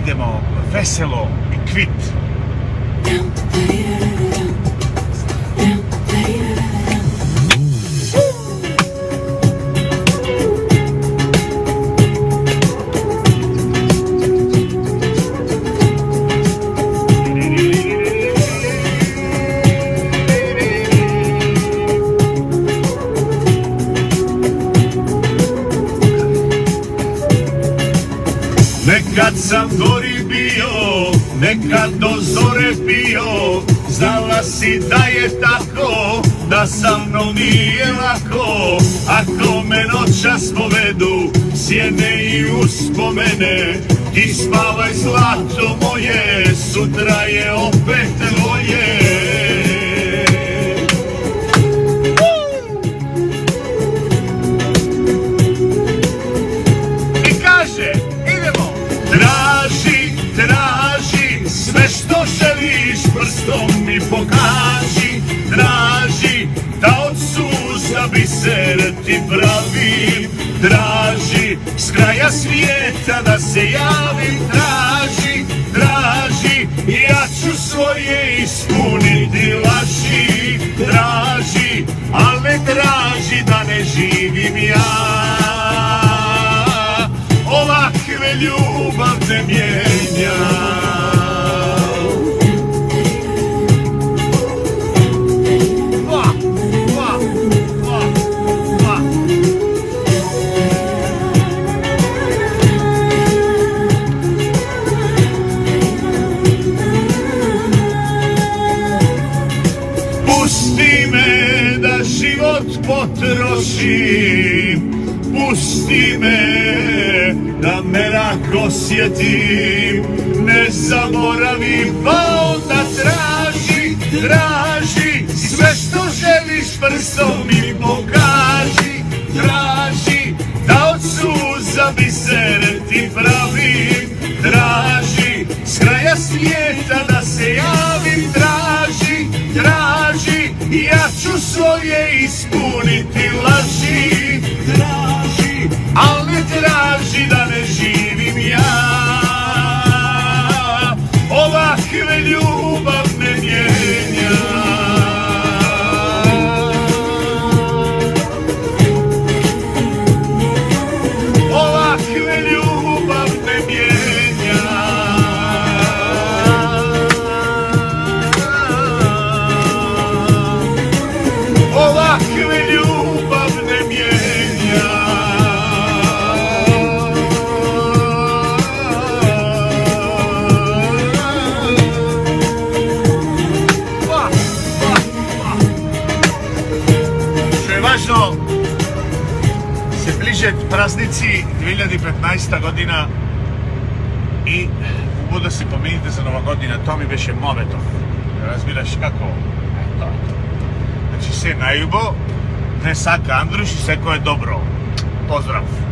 idemo veselo i kvit. Nekad sam gori bio, nekad do zore pio, znala si da je tako, da sa mnom nije lako. Ako me noćas povedu sjene i uspomene, ti spavaj zlato moje, sutra je opet tvoje. Traži, sve što želiš prstom mi pokaži. Traži, da od suza biser ti pravim. Traži, s kraja svijeta da se javim. Traži, ja ću svoje ispuniti laži. Traži, al ne traži da ne živim ja. Ovakve ljubav ne mijenja. Pusti me da život potrošim, pusti me da merak osjetim, ne zaboravim, pa onda traži, sve što želiš prstom mi pokaži. Traži, da od suza biser ti pravim. Traži, s kraja svijeta da se javim. Traži, ja ću svoje ispuniti laži. Traži, al ne traži da ne živim ja. Ovakve ljubav ne mijenja. Ovakve ljubav ne mijenja. Ovakve ljubav ne mijenja. Što je važno, se bliže praznici 2015. godina i ubudo si pomenite za Nova godina, to mi beše moveto. Razbiraš kako? Eto. Znači se najubo, ne saka Andruš i sve ko je dobro. Pozdrav!